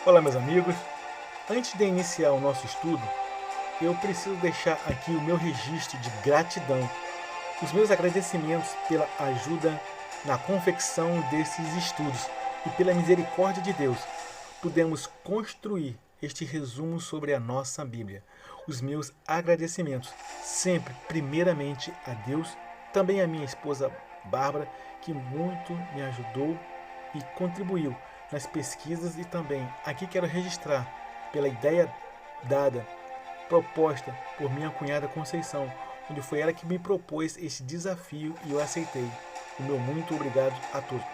Olá, meus amigos. Antes de iniciar o nosso estudo, eu preciso deixar aqui o meu registro de gratidão, os meus agradecimentos pela ajuda na confecção desses estudos e pela misericórdia de Deus. Pudemos construir este resumo sobre a nossa Bíblia. Os meus agradecimentos, sempre, primeiramente a Deus, também a minha esposa Bárbara, que muito me ajudou e contribuiu nas pesquisas, e também aqui quero registrar pela ideia dada, proposta por minha cunhada Conceição, onde foi ela que me propôs este desafio e eu aceitei. O meu muito obrigado a todos.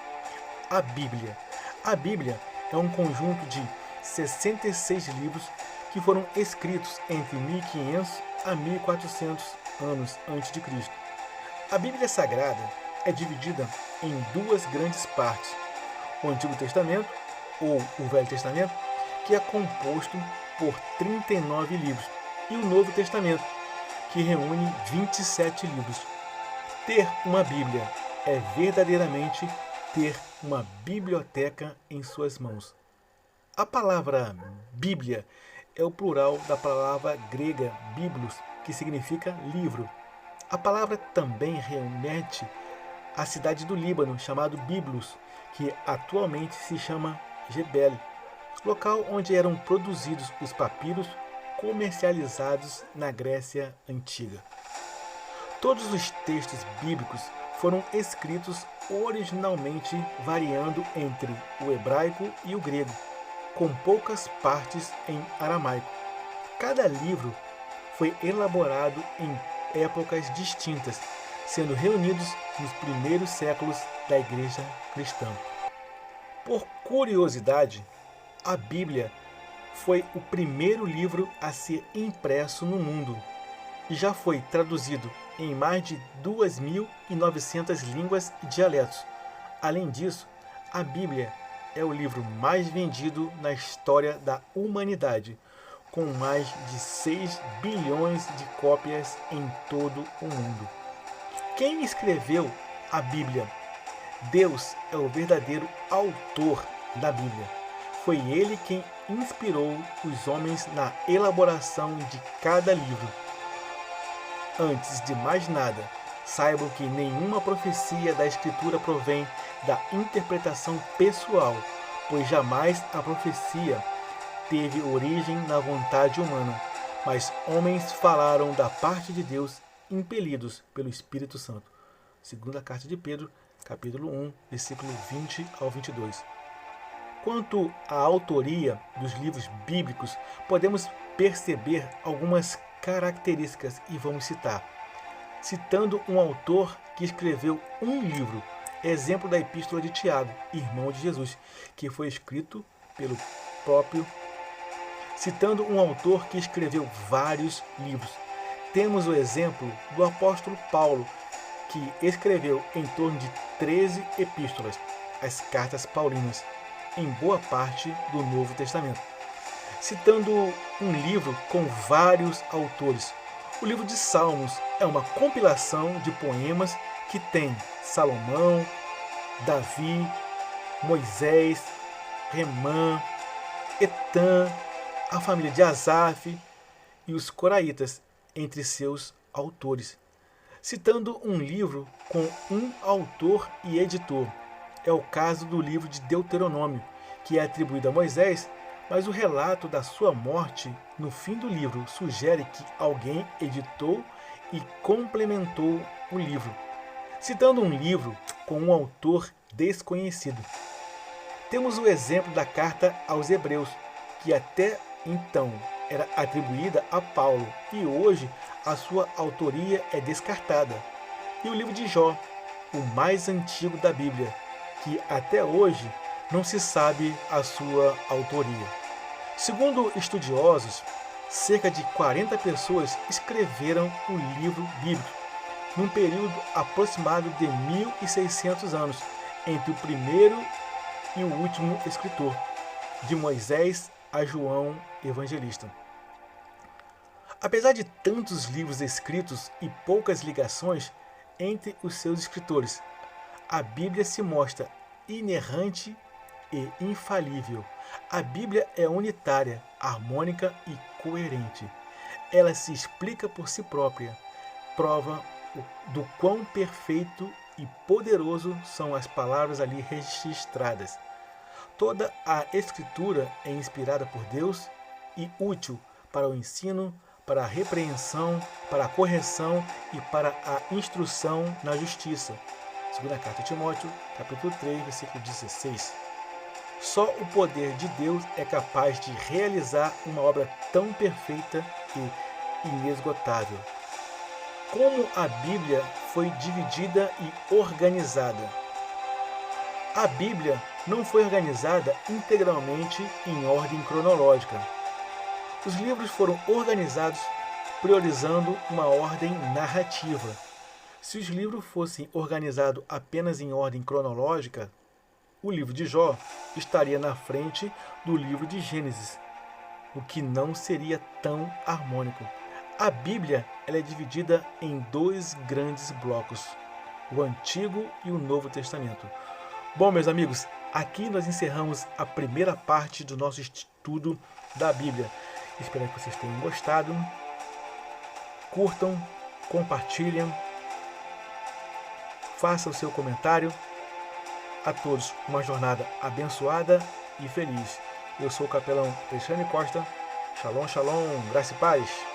A Bíblia. A Bíblia é um conjunto de 66 livros que foram escritos entre 1500 a 1400 anos antes de Cristo. A Bíblia Sagrada é dividida em duas grandes partes: o Antigo Testamento, ou o Velho Testamento, que é composto por 39 livros, e o Novo Testamento, que reúne 27 livros. Ter uma Bíblia é verdadeiramente ter uma biblioteca em suas mãos. A palavra Bíblia é o plural da palavra grega biblos, que significa livro. A palavra também remete à cidade do Líbano, chamado Byblos, que atualmente se chama Jebel, local onde eram produzidos os papiros comercializados na Grécia Antiga. Todos os textos bíblicos foram escritos originalmente variando entre o hebraico e o grego, com poucas partes em aramaico. Cada livro foi elaborado em épocas distintas, sendo reunidos nos primeiros séculos da Igreja Cristã. Por curiosidade, a Bíblia foi o primeiro livro a ser impresso no mundo e já foi traduzido em mais de 2.900 línguas e dialetos. Além disso, a Bíblia é o livro mais vendido na história da humanidade, com mais de 6 bilhões de cópias em todo o mundo. Quem escreveu a Bíblia? Deus é o verdadeiro autor da Bíblia. Foi ele quem inspirou os homens na elaboração de cada livro. Antes de mais nada, saibam que nenhuma profecia da Escritura provém da interpretação pessoal, pois jamais a profecia teve origem na vontade humana, mas homens falaram da parte de Deus, impelidos pelo Espírito Santo. Segunda Carta de Pedro, capítulo 1, versículo 20 ao 22. Quanto à autoria dos livros bíblicos, podemos perceber algumas características e vamos citar. Citando um autor que escreveu um livro, exemplo da Epístola de Tiago, irmão de Jesus, que foi escrito pelo próprio. Citando um autor que escreveu vários livros, temos o exemplo do apóstolo Paulo, que escreveu em torno de 13 epístolas, as cartas paulinas, em boa parte do Novo Testamento. Citando um livro com vários autores, o livro de Salmos é uma compilação de poemas que tem Salomão, Davi, Moisés, Remã, Etã, a família de Asaf e os coraitas entre seus autores. Citando um livro com um autor e editor, é o caso do livro de Deuteronômio, que é atribuído a Moisés, mas o relato da sua morte no fim do livro sugere que alguém editou e complementou o livro. Citando um livro com um autor desconhecido, temos o exemplo da carta aos Hebreus, que até então era atribuída a Paulo e hoje a sua autoria é descartada. E o livro de Jó, o mais antigo da Bíblia, que até hoje não se sabe a sua autoria. Segundo estudiosos, cerca de 40 pessoas escreveram o livro bíblico, num período aproximado de 1.600 anos, entre o primeiro e o último escritor, de Moisés a João Evangelista. Apesar de tantos livros escritos e poucas ligações entre os seus escritores, a Bíblia se mostra inerrante e infalível, A Bíblia é unitária, harmônica e coerente. Ela se explica por si própria, prova do quão perfeito e poderoso são as palavras ali registradas. Toda a Escritura é inspirada por Deus e útil para o ensino, para a repreensão, para a correção e para a instrução na justiça. Segunda carta a Timóteo, capítulo 3, versículo 16. Só o poder de Deus é capaz de realizar uma obra tão perfeita e inesgotável. Como a Bíblia foi dividida e organizada? A Bíblia não foi organizada integralmente em ordem cronológica. Os livros foram organizados priorizando uma ordem narrativa. Se os livros fossem organizados apenas em ordem cronológica, o livro de Jó estaria na frente do livro de Gênesis, o que não seria tão harmônico. A Bíblia ela é dividida em dois grandes blocos, o Antigo e o Novo Testamento. Bom, meus amigos, aqui nós encerramos a primeira parte do nosso estudo da Bíblia. Espero que vocês tenham gostado. Curtam, compartilhem, façam o seu comentário. A todos uma jornada abençoada e feliz. Eu sou o capelão Alexandre Costa. Shalom, shalom, graça e paz.